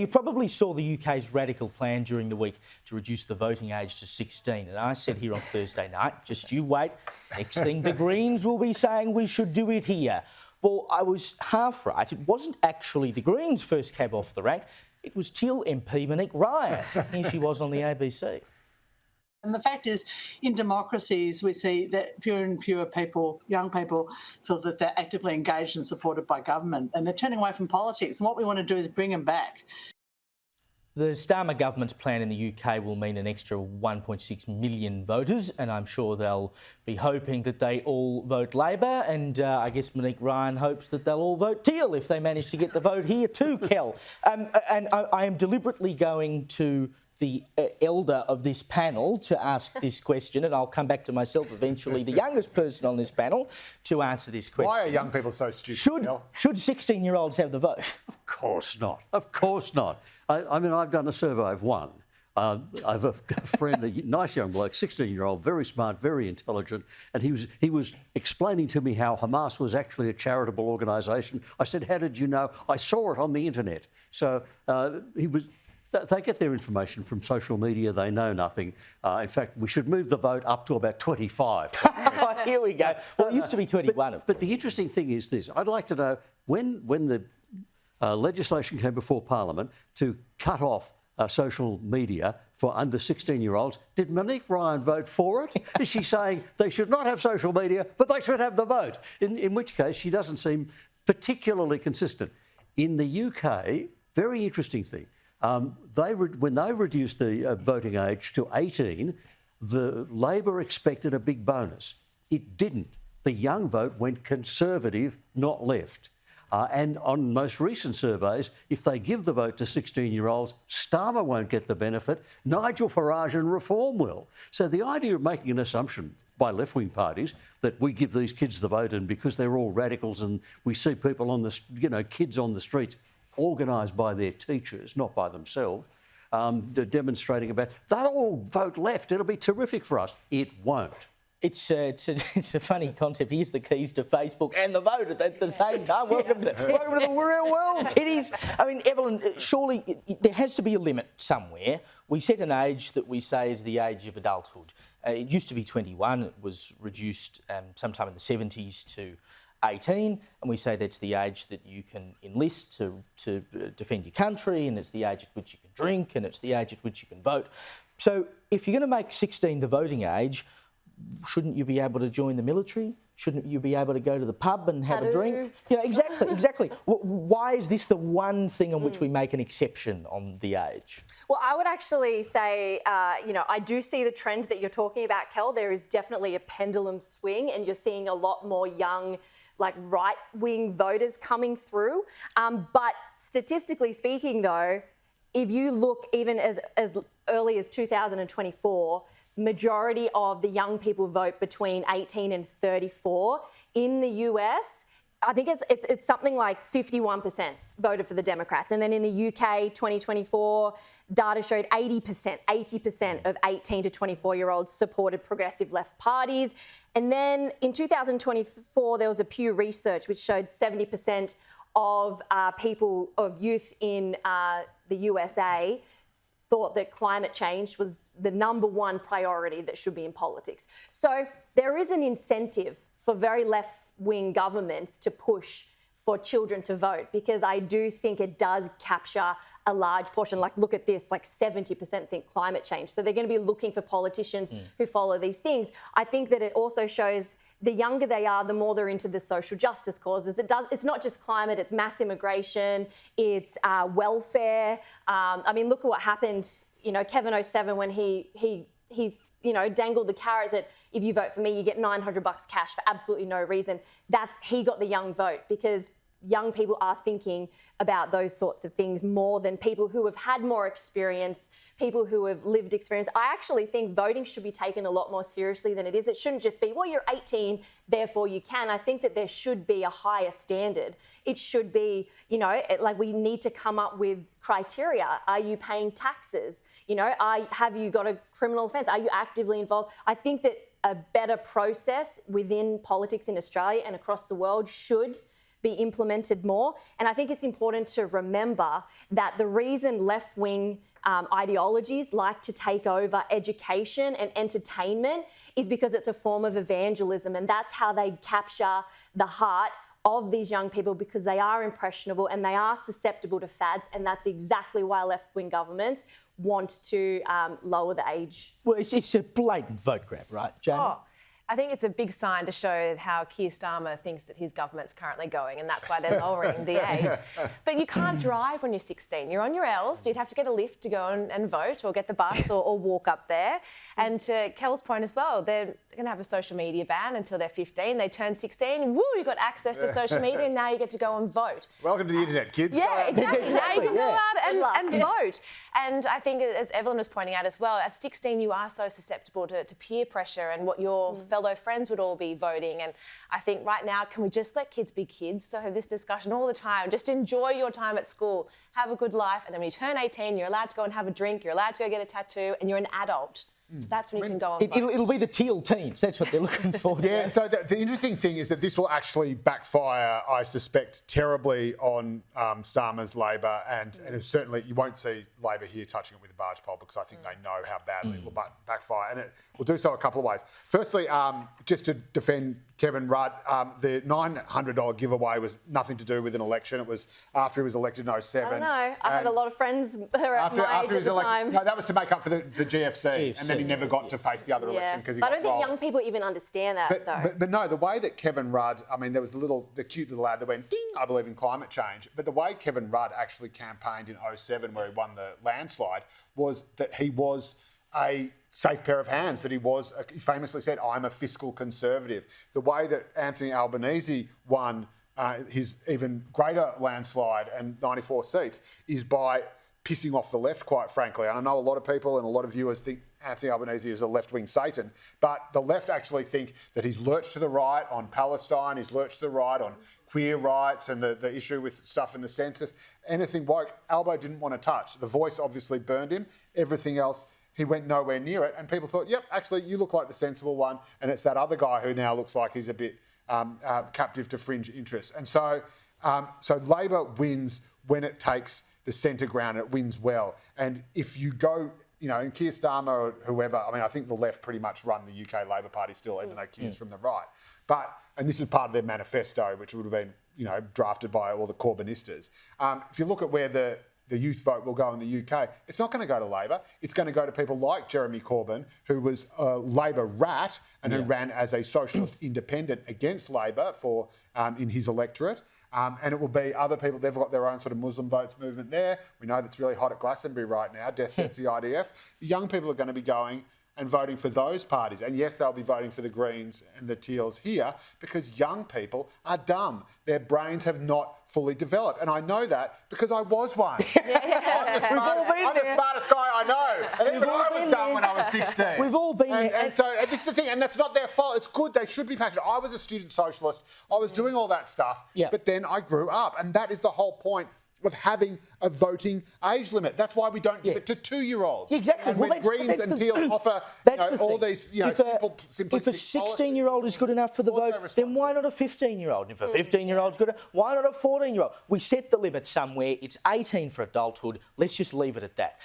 You probably saw the UK's radical plan during the week to reduce the voting age to 16. And I said here on Thursday night, just you wait, next thing the Greens will be saying we should do it here. Well, I was half right. It wasn't actually the Greens' first cab off the rank. It was Teal MP Monique Ryan. Here she was on the ABC. And the fact is, in democracies, we see that fewer and fewer people, young people, feel that they're actively engaged and supported by government, and they're turning away from politics. And what we want to do is bring them back. The Starmer government's plan in the UK will mean an extra 1.6 million voters, and I'm sure they'll be hoping that they all vote Labor, and I guess Monique Ryan hopes that they'll all vote Teal if they manage to get the vote here too, Kel. And I am deliberately going to the elder of this panel to ask this question, and I'll come back to myself eventually, the youngest person on this panel, to answer this question. Why are young people so stupid? Should 16-year-olds have the vote? Of course not. Of course not. I mean, I've done a survey of one. I've a friend, a nice young bloke, 16-year-old, very smart, very intelligent, and he was explaining to me how Hamas was actually a charitable organisation. I said, "How did you know?" "I saw it on the internet." So they get their information from social media. They know nothing. In fact, we should move the vote up to about 25. Here we go. Well, it used to be 21. But the interesting thing is this. I'd like to know when the legislation came before Parliament to cut off social media for under 16-year-olds, did Monique Ryan vote for it? Is she saying they should not have social media, but they should have the vote? In which case, she doesn't seem particularly consistent. In the UK, very interesting thing, when they reduced the voting age to 18, the Labor expected a big bonus. It didn't. The young vote went Conservative, not left. And on most recent surveys, if they give the vote to 16-year-olds, Starmer won't get the benefit, Nigel Farage and Reform will. So the idea of making an assumption by left-wing parties that we give these kids the vote and because they're all radicals and we see people on the, kids on the streets organised by their teachers, not by themselves, demonstrating about, they'll all vote left, it'll be terrific for us. It won't. It's a funny concept. Here's the keys to Facebook and the vote at the same time. Welcome to the real world, kiddies. I mean, Evelyn, surely there has to be a limit somewhere. We set an age that we say is the age of adulthood. It used to be 21. It was reduced sometime in the 70s to 18, and we say that's the age that you can enlist to defend your country, and it's the age at which you can drink, and it's the age at which you can vote. So if you're going to make 16 the voting age, shouldn't you be able to join the military? Shouldn't you be able to go to the pub and have a drink? Exactly. Why is this the one thing on which we make an exception on the age? Well, I would actually say, I do see the trend that you're talking about, Kel. There is definitely a pendulum swing, and you're seeing a lot more young, right-wing voters coming through. But statistically speaking, though, if you look even as early as 2024, majority of the young people vote between 18 and 34. In the US, I think it's something like 51% voted for the Democrats. And then in the UK, 2024, data showed 80% of 18 to 24-year-olds supported progressive left parties. And then in 2024, there was a Pew Research which showed 70% of youth in the USA thought that climate change was the number one priority that should be in politics. So there is an incentive for very left-wing governments to push for children to vote, because I do think it does capture a large portion. Look at this, 70% think climate change. So they're going to be looking for politicians who follow these things. I think that it also shows the younger they are, the more they're into the social justice causes. It's not just climate, it's mass immigration, it's welfare. Look at what happened, Kevin 07 when he dangled the carrot that if you vote for me, you get $900 cash for absolutely no reason. He got the young vote, because young people are thinking about those sorts of things more than people who have had more experience, people who have lived experience. I actually think voting should be taken a lot more seriously than it is. It shouldn't just be, well, you're 18, therefore you can. I think that there should be a higher standard. It should be, we need to come up with criteria. Are you paying taxes? Have you got a criminal offence? Are you actively involved? I think that a better process within politics in Australia and across the world should be implemented more. And I think it's important to remember that the reason left-wing ideologies like to take over education and entertainment is because it's a form of evangelism, and that's how they capture the heart of these young people, because they are impressionable and they are susceptible to fads, and that's exactly why left-wing governments want to lower the age. Well, it's a blatant vote grab, right, Jamie? Oh, I think it's a big sign to show how Keir Starmer thinks that his government's currently going, and that's why they're lowering the age. But you can't drive when you're 16. You're on your L's, so you'd have to get a lift to go and vote, or get the bus, or walk up there. And to Kel's point as well, they're going to have a social media ban until they're 15. They turn 16, woo, you've got access to social media, and now you get to go and vote. Welcome to the internet, kids. Yeah, exactly. Now you can go out and vote. And I think, as Evelyn was pointing out as well, at 16 you are so susceptible to peer pressure and what your fellow friends would all be voting. And I think right now, can we just let kids be kids? So have this discussion all the time. Just enjoy your time at school, have a good life, and then when you turn 18, you're allowed to go and have a drink, you're allowed to go get a tattoo, and you're an adult. That's when you can go and vote. It'll be the teal teens. That's what they're looking for. Yeah, so the interesting thing is that this will actually backfire, I suspect, terribly on Starmer's Labor, and certainly you won't see Labor here touching it with a barge pole, because I think they know how badly it will backfire, and it will do so a couple of ways. Firstly, just to defend Kevin Rudd, the $900 giveaway was nothing to do with an election. It was after he was elected in 07. I don't know. I had a lot of friends who were at my age at the time. No, that was to make up for the GFC, and then he never got to face the other election because he But got I don't think rolled. young people even understand that, though. But no, the way that Kevin Rudd, I mean, there was the cute little lad that went, ding, I believe in climate change. But the way Kevin Rudd actually campaigned in 07, where he won the landslide, was that he was a safe pair of hands, that he famously said, I'm a fiscal conservative. The way that Anthony Albanese won his even greater landslide and 94 seats is by pissing off the left, quite frankly. And I know a lot of people and a lot of viewers think Anthony Albanese is a left-wing Satan, but the left actually think that he's lurched to the right on Palestine, he's lurched to the right on queer rights and the issue with stuff in the census. Anything woke, Albo didn't want to touch. The Voice obviously burned him. Everything else, he went nowhere near it. And people thought, yep, actually, you look like the sensible one. And it's that other guy who now looks like he's a bit captive to fringe interests. And so Labor wins when it takes the centre ground, and it wins well. And if you go, and Keir Starmer or whoever, I mean, I think the left pretty much run the UK Labor Party still, even though Keir's from the right. And this was part of their manifesto, which would have been, drafted by all the Corbynistas. If you look at where the youth vote will go in the UK, it's not going to go to Labor. It's going to go to people like Jeremy Corbyn, who was a Labor rat and who ran as a socialist independent against Labor in his electorate. And it will be other people. They've got their own sort of Muslim votes movement there. We know that's really hot at Glastonbury right now, death to the IDF. The young people are going to be going and voting for those parties. And yes, they'll be voting for the Greens and the Teals here, because young people are dumb. Their brains have not fully developed. And I know that because I was one. I'm the smartest guy I know. And even I was dumb when I was 16. We've all been there. And so this is the thing, and that's not their fault. It's good. They should be passionate. I was a student socialist. I was doing all that stuff. Yeah. But then I grew up. And that is the whole point of having a voting age limit. That's why we don't give it to 2-year-olds. Exactly. And Well, when Greens and Teals offer all these if a 16-year-old is good enough for the vote, then why not a 15-year-old? If a 15-year-old's good enough, why not a 14-year-old? We set the limit somewhere. It's 18 for adulthood. Let's just leave it at that.